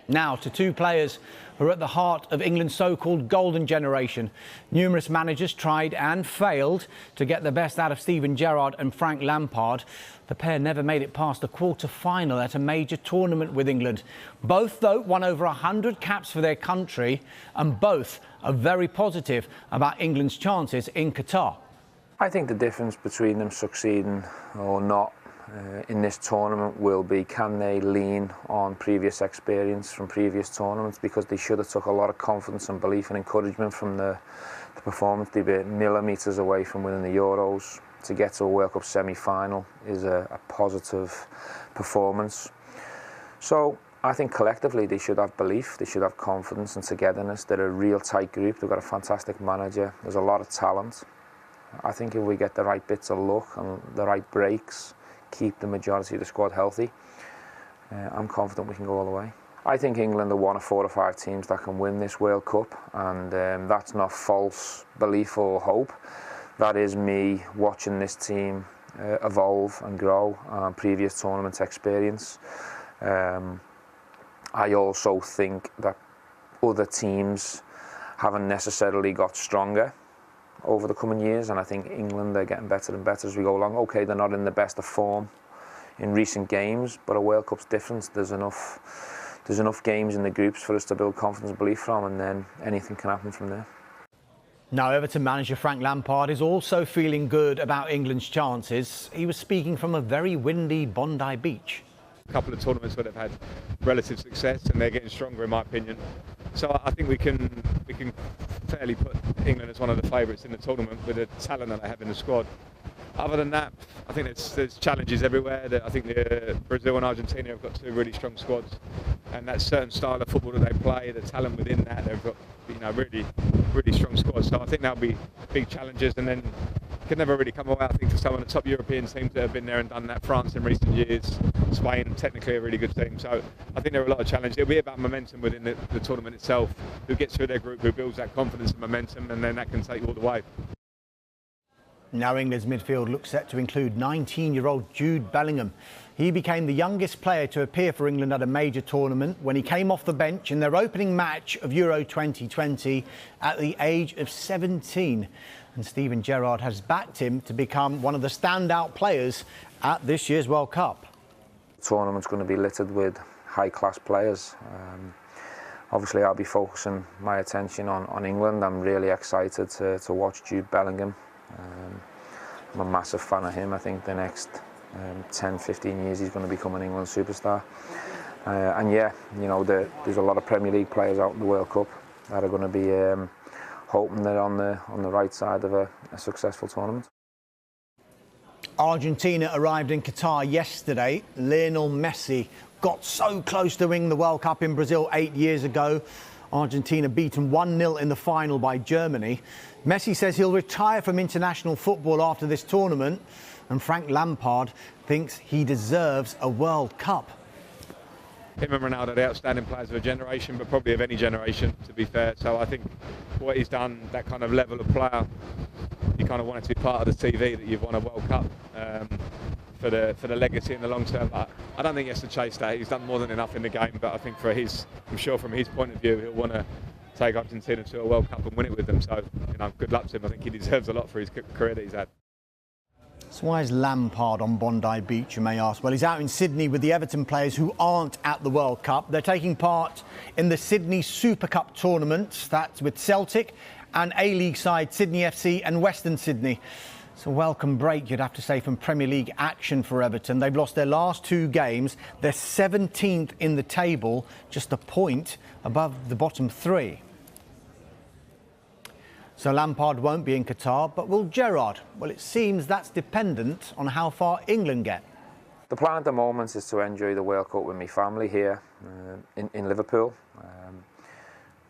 Now to two players who are at the heart of England's so-called golden generation. Numerous managers tried and failed to get the best out of Steven Gerrard and Frank Lampard. The pair never made it past the quarter-final at a major tournament with England. Both, though, won over 100 caps for their country, and both are very positive about England's chances in Qatar. I think the difference between them succeeding or not in this tournament will be, can they lean on previous experience from previous tournaments, because they should have took a lot of confidence and belief and encouragement from the performance. They were millimetres away from winning the Euros. To get to a World Cup semi-final is a positive performance. So I think collectively they should have belief, they should have confidence and togetherness. They're a real tight group, they've got a fantastic manager, there's a lot of talent. I think if we get the right bits of luck and the right breaks, keep the majority of the squad healthy, I'm confident we can go all the way. I think England are one of 4 or 5 teams that can win this World Cup, and that's not false belief or hope. That is me watching this team evolve and grow on previous tournament experience. I also think that other teams haven't necessarily got stronger over the coming years, and I think England are getting better and better as we go along. Okay, they're not in the best of form in recent games, but a World Cup's different. There's enough games in the groups for us to build confidence and belief from, and then anything can happen from there. Now, Everton manager Frank Lampard is also feeling good about England's chances. He was speaking from a very windy Bondi Beach. A couple of tournaments where they've had relative success, and they're getting stronger in my opinion. So I think we can fairly put England as one of the favourites in the tournament with the talent that they have in the squad. Other than that, I think there's challenges everywhere. I think Brazil and Argentina have got 2 really strong squads, and that certain style of football that they play, the talent within that, they've got really strong squads. So I think there'll be big challenges, and then can never really come away, I think, to some of the top European teams that have been there and done that. France in recent years, Spain, technically a really good team. So I think there are a lot of challenges. It'll be about momentum within the tournament itself, who gets through their group, who builds that confidence and momentum, and then that can take you all the way. Now England's midfield looks set to include 19-year-old Jude Bellingham. He became the youngest player to appear for England at a major tournament when he came off the bench in their opening match of Euro 2020 at the age of 17. And Steven Gerrard has backed him to become one of the standout players at this year's World Cup. The tournament's going to be littered with high-class players. Obviously, I'll be focusing my attention on England. I'm really excited to watch Jude Bellingham. I'm a massive fan of him. I think the next 10-15 years he's going to become an England superstar. And yeah, you know, there's a lot of Premier League players out in the World Cup that are going to be hoping they're on the right side of a successful tournament. Argentina arrived in Qatar yesterday. Lionel Messi got so close to winning the World Cup in Brazil 8 years ago. Argentina beaten 1-0 in the final by Germany. Messi says he'll retire from international football after this tournament, and Frank Lampard thinks he deserves a World Cup. Him and Ronaldo are the outstanding players of a generation, but probably of any generation, to be fair. So I think what he's done, that kind of level of player, you kind of want it to be part of the TV that you've won a World Cup for the legacy in the long term. But I don't think he has to chase that. He's done more than enough in the game, but I think I'm sure from his point of view, he'll want to take Argentina to a World Cup and win it with them. So, you know, good luck to him. I think he deserves a lot for his career that he's had. So why is Lampard on Bondi Beach, you may ask? Well, he's out in Sydney with the Everton players who aren't at the World Cup. They're taking part in the Sydney Super Cup tournament. That's with Celtic and A-League side Sydney FC and Western Sydney. It's a welcome break, you'd have to say, from Premier League action for Everton. They've lost their last 2 games. They're 17th in the table, just a point above the bottom 3. So Lampard won't be in Qatar, but will Gerrard? Well, it seems that's dependent on how far England get. The plan at the moment is to enjoy the World Cup with my family here in Liverpool.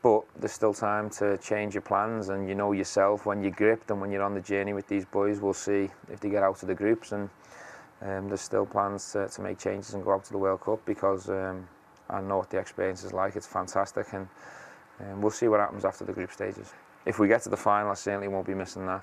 But there's still time to change your plans, and you know yourself when you're gripped and when you're on the journey with these boys. We'll see if they get out of the groups, and there's still plans to make changes and go out to the World Cup, because I know what the experience is like. It's fantastic, and we'll see what happens after the group stages. If we get to the final, I certainly won't be missing that.